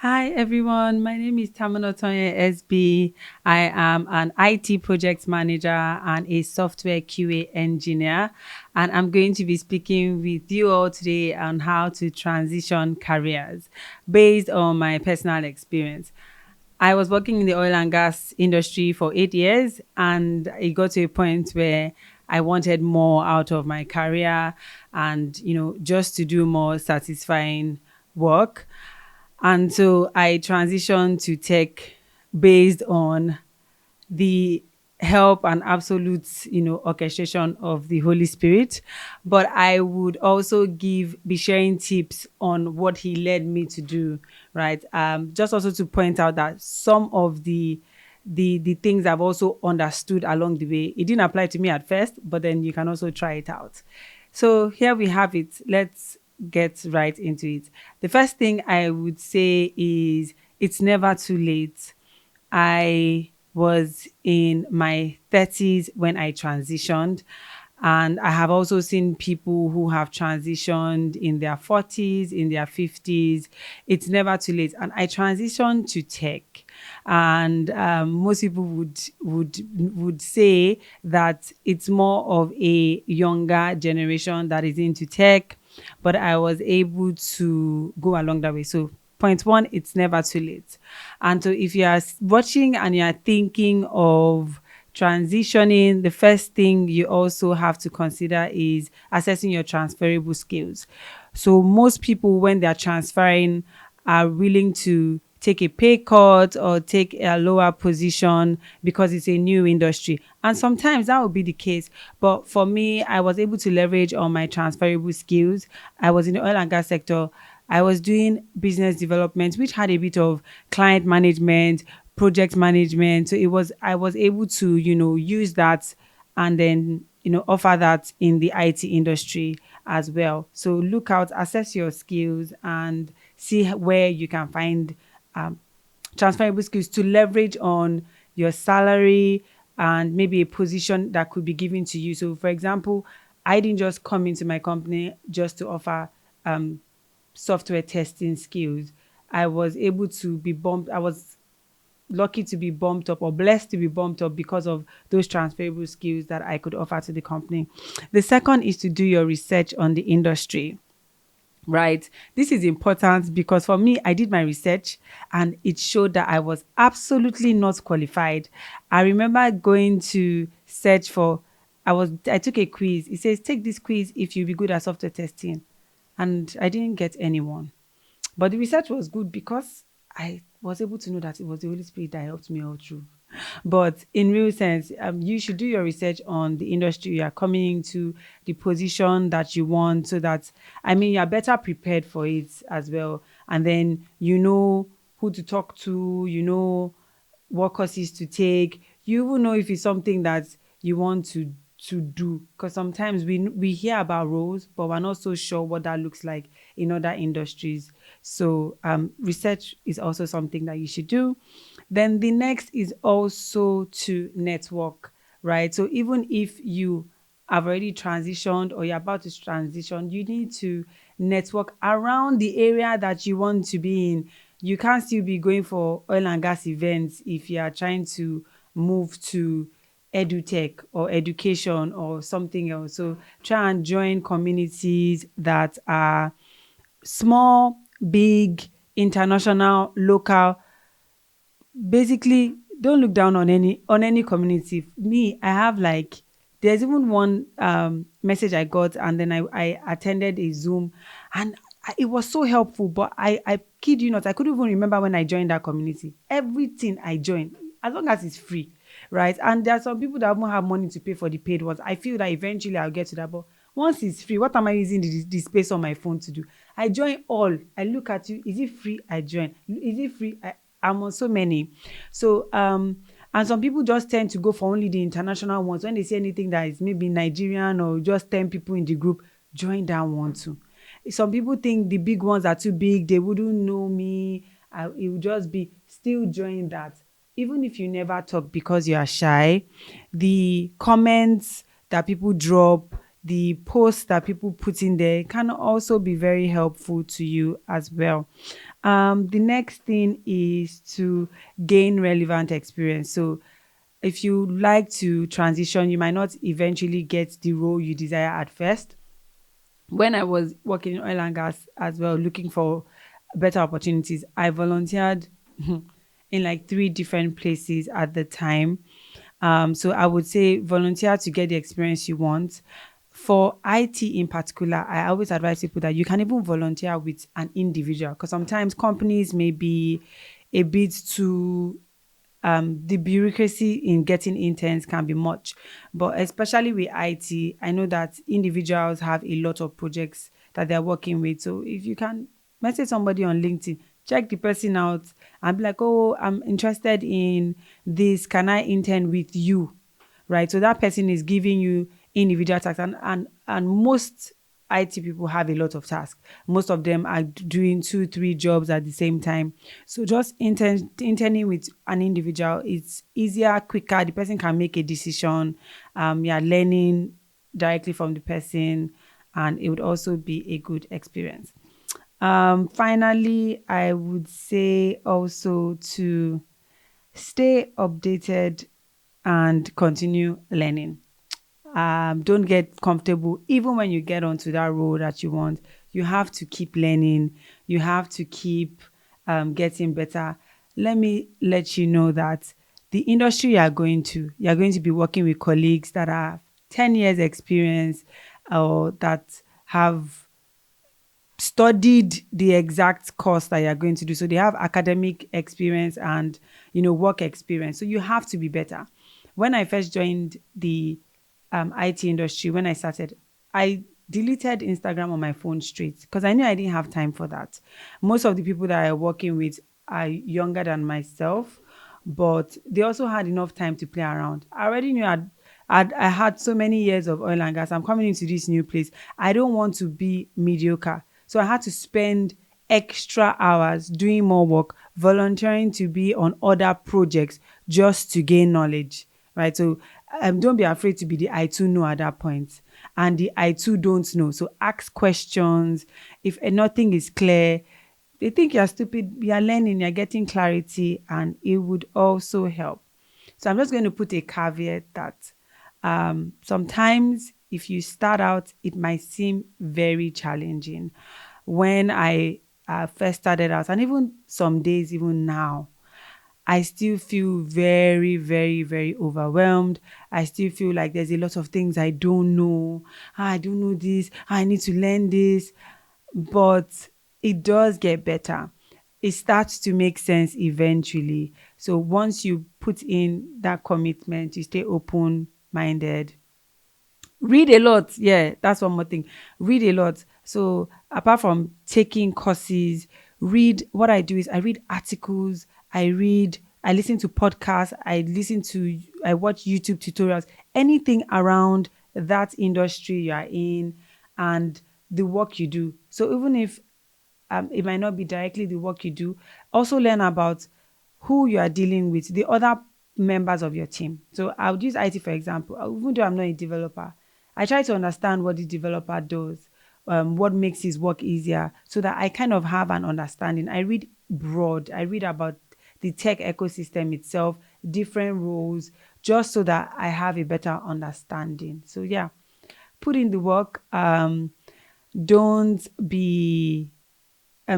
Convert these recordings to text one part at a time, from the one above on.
Hi everyone, my name is Tamunotonye SB. I am an IT project manager and a software QA engineer, and I'm going to be speaking with you all today on how to transition careers based on my personal experience. I was working in the oil and gas industry for 8 years, and it got to a point where I wanted more out of my career and, just to do more satisfying work. And so I transitioned to tech based on the help and absolute, orchestration of the Holy Spirit. But I would also be sharing tips on what he led me to do, right? Just also to point out that some of the things I've also understood along the way. It didn't apply to me at first, but then you can also try it out. So here we have it. Let's get right into it. The first thing I would say is it's never too late. I was in my 30s when I transitioned. And I have also seen people who have transitioned in their 40s, in their 50s. It's never too late. And I transitioned to tech. And most people would say that it's more of a younger generation that is into tech, but I was able to go along that way. So point one, it's never too late. And so if you are watching and you are thinking of transitioning, the first thing you also have to consider is assessing your transferable skills. So most people, when they're transferring, are willing to take a pay cut or take a lower position because it's a new industry. And sometimes that will be the case. But for me, I was able to leverage on my transferable skills. I was in the oil and gas sector. I was doing business development, which had a bit of client management, project management. So I was able to, use that and then, offer that in the IT industry as well. So look out, assess your skills and see where you can find um, transferable skills to leverage on your salary and maybe a position that could be given to you. So, for example, I didn't just come into my company just to offer software testing skills. I was able to be bumped. I was lucky to be bumped up or blessed to be bumped up because of those transferable skills that I could offer to the company. The second is to do your research on the industry. Right. This is important because for me, I did my research and it showed that I was absolutely not qualified. I remember going to search for, I took a quiz. It says, take this quiz if you be good at software testing. And I didn't get anyone. But the research was good because I was able to know that it was the Holy Spirit that helped me all through. But in real sense, you should do your research on the industry you are coming into, the position that you want, so that, you are better prepared for it as well. And then you know who to talk to, what courses to take. You will know if it's something that you want to do, because sometimes we hear about roles but we're not so sure what that looks like in other industries. So research is also something that you should do. Then the next is also to network, right? So even if you have already transitioned or you're about to transition, you need to network around the area that you want to be in. You can't still be going for oil and gas events if you are trying to move to edutech or education or something else. So try and join communities that are small, big, international, local. Basically, don't look down on any community. Me, I have like, there's even one message I got, and then I attended a Zoom, and it was so helpful. But I kid you not, I couldn't even remember when I joined that community. Everything I joined, as long as it's free, right? And there are some people that won't have money to pay for the paid ones. I feel that eventually I'll get to that, but once it's free, what am I using the space on my phone to do? I join all. I look at you. Is it free? I join. Is it free? I'm on so many. So and some people just tend to go for only the international ones. When they see anything that is maybe Nigerian or just 10 people in the group, join that one too. Some people think the big ones are too big, they wouldn't know me. It would just be, still join that. Even if you never talk because you are shy, the comments that people drop, the posts that people put in there can also be very helpful to you as well. The next thing is to gain relevant experience. So if you like to transition, you might not eventually get the role you desire at first. When I was working in oil and gas as well, looking for better opportunities, I volunteered in like three different places at the time. So I would say volunteer to get the experience you want. For IT in particular, I always advise people that you can even volunteer with an individual because sometimes companies may be a bit too the bureaucracy in getting interns can be much, but especially with IT, I know that individuals have a lot of projects that they're working with. So if you can message somebody on LinkedIn, check the person out and be like, oh, I'm interested in this. Can I intern with you? Right. So that person is giving you individual tasks and most IT people have a lot of tasks. Most of them are doing two, three jobs at the same time. So just interning with an individual, it's easier, quicker. The person can make a decision. You're learning directly from the person, and it would also be a good experience. Finally, I would say also to stay updated and continue learning. Don't get comfortable even when you get onto that role that you want. You have to keep learning. You have to keep getting better. Let me let you know that the industry you're going to be working with colleagues that are 10 years experience or that have studied the exact course that you're going to do. So they have academic experience and work experience. So you have to be better. When I first joined the IT industry, when I started, I deleted Instagram on my phone straight because I knew I didn't have time for that. Most of the people that I'm working with are younger than myself, but they also had enough time to play around. I already knew I had so many years of oil and gas. I'm coming into this new place. I don't want to be mediocre. So I had to spend extra hours doing more work, volunteering to be on other projects just to gain knowledge, right? So don't be afraid to be the I too know at that point. And the I too don't know. So ask questions. If nothing is clear, they think you're stupid, you're learning, you're getting clarity, and it would also help. So I'm just going to put a caveat that sometimes if you start out, it might seem very challenging. When I first started out, and even some days, even now, I still feel very, very, very overwhelmed. I still feel like there's a lot of things I don't know. I don't know this. I need to learn this. But it does get better. It starts to make sense eventually. So once you put in that commitment, you stay open minded. Read a lot. Yeah, that's one more thing. Read a lot. So apart from taking courses, read what I do is I read articles, I listen to podcasts, I watch YouTube tutorials, anything around that industry you are in and the work you do. So even if it might not be directly the work you do, also learn about who you are dealing with, the other members of your team. So I would use IT for example. Even though I'm not a developer, I try to understand what the developer does, what makes his work easier, so that I kind of have an understanding. I read broad. I read about the tech ecosystem itself, different roles, just so that I have a better understanding. So yeah, put in the work. Don't be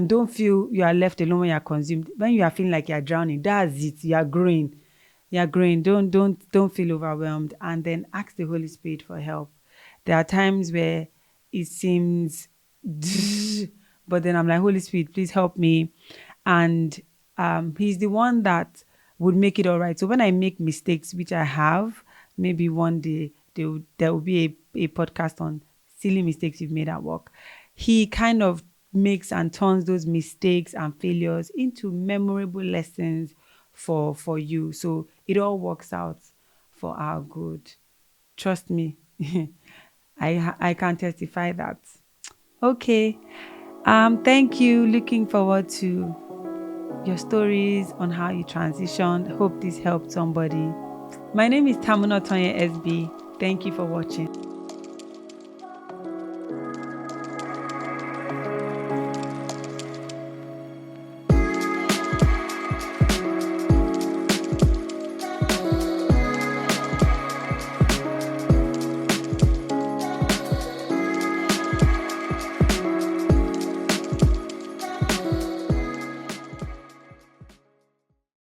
don't feel you are left alone when you are consumed. When you are feeling like you're drowning, that's it. You are growing. You are growing. Don't feel overwhelmed. And then ask the Holy Spirit for help. There are times where it seems but then I'm like, Holy Spirit, please help me. And he's the one that would make it all right. So when I make mistakes, which I have, maybe one day there will be a podcast on silly mistakes you've made at work. He kind of makes and turns those mistakes and failures into memorable lessons for you. So it all works out for our good. Trust me. I can testify that. Okay. Thank you. Looking forward to your stories on how you transitioned. Hope this helped somebody. My name is Tamunotonye SB. Thank you for watching.